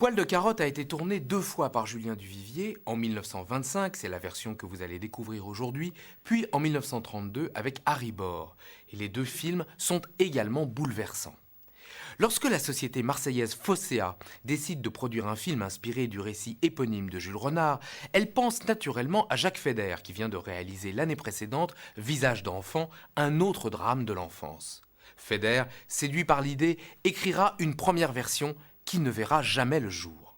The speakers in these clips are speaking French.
Poil de carotte a été tourné 2 fois par Julien Duvivier, en 1925, c'est la version que vous allez découvrir aujourd'hui, puis en 1932 avec Harry Bor. Et les 2 films sont également bouleversants. Lorsque la société marseillaise Fossea décide de produire un film inspiré du récit éponyme de Jules Renard, elle pense naturellement à Jacques Feder qui vient de réaliser l'année précédente Visage d'enfant, un autre drame de l'enfance. Feder, séduit par l'idée, écrira une première version qui ne verra jamais le jour.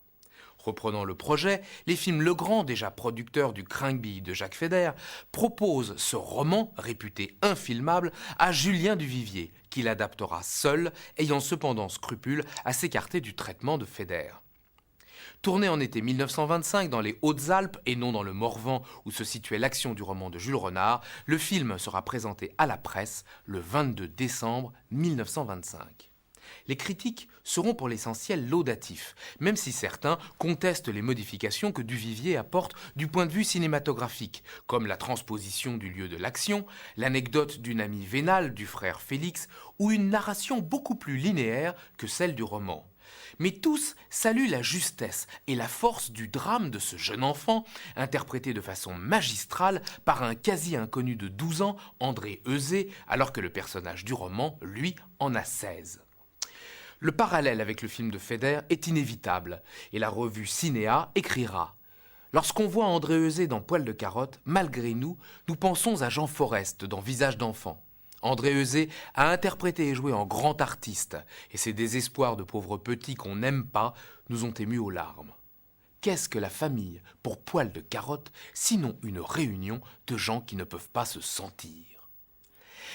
Reprenant le projet, les films Legrand, déjà producteur du Crinquebille de Jacques Feder, proposent ce roman, réputé infilmable, à Julien Duvivier, qui l'adaptera seul, ayant cependant scrupule à s'écarter du traitement de Feder. Tourné en été 1925 dans les Hautes-Alpes et non dans le Morvan où se situait l'action du roman de Jules Renard, le film sera présenté à la presse le 22 décembre 1925. Les critiques seront pour l'essentiel laudatifs, même si certains contestent les modifications que Duvivier apporte du point de vue cinématographique, comme la transposition du lieu de l'action, l'anecdote d'une amie vénale du frère Félix ou une narration beaucoup plus linéaire que celle du roman. Mais tous saluent la justesse et la force du drame de ce jeune enfant, interprété de façon magistrale par un quasi-inconnu de 12 ans, André Euzé, alors que le personnage du roman, lui, en a 16. Le parallèle avec le film de Feder est inévitable, et la revue Cinéa écrira « Lorsqu'on voit André Euzé dans Poil de carotte, malgré nous, nous pensons à Jean Forest dans Visage d'enfant. André Euzé a interprété et joué en grand artiste, et ses désespoirs de pauvres petits qu'on n'aime pas nous ont émus aux larmes. Qu'est-ce que la famille pour Poil de carotte, sinon une réunion de gens qui ne peuvent pas se sentir ?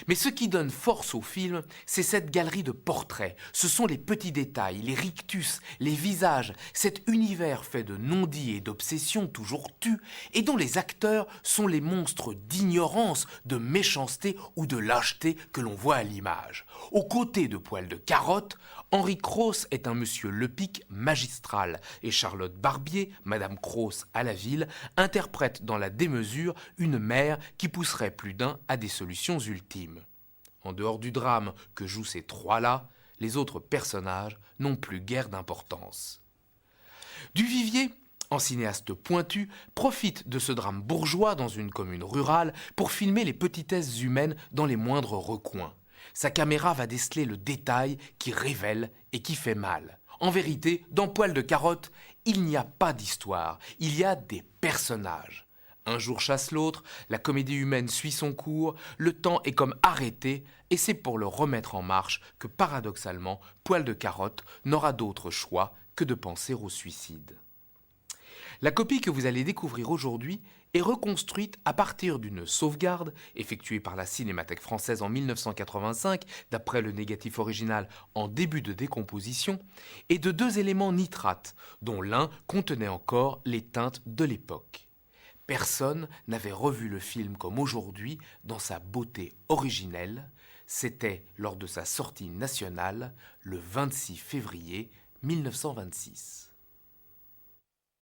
Mais ce qui donne force au film, c'est cette galerie de portraits. Ce sont les petits détails, les rictus, les visages, cet univers fait de non-dits et d'obsessions toujours tues, et dont les acteurs sont les monstres d'ignorance, de méchanceté ou de lâcheté que l'on voit à l'image. Aux côtés de Poil de carotte, Henri Cros est un monsieur Lepic magistral, et Charlotte Barbier, Madame Cros à la ville, interprète dans la démesure une mère qui pousserait plus d'un à des solutions ultimes. En dehors du drame que jouent ces trois-là, les autres personnages n'ont plus guère d'importance. Duvivier, en cinéaste pointu, profite de ce drame bourgeois dans une commune rurale pour filmer les petitesses humaines dans les moindres recoins. Sa caméra va déceler le détail qui révèle et qui fait mal. En vérité, dans Poil de carotte, il n'y a pas d'histoire, il y a des personnages. Un jour chasse l'autre, la comédie humaine suit son cours, le temps est comme arrêté, et c'est pour le remettre en marche que paradoxalement, Poil de carotte n'aura d'autre choix que de penser au suicide. La copie que vous allez découvrir aujourd'hui est reconstruite à partir d'une sauvegarde effectuée par la Cinémathèque française en 1985, d'après le négatif original en début de décomposition, et de 2 éléments nitrates, dont l'un contenait encore les teintes de l'époque. Personne n'avait revu le film comme aujourd'hui dans sa beauté originelle. C'était lors de sa sortie nationale le 26 février 1926.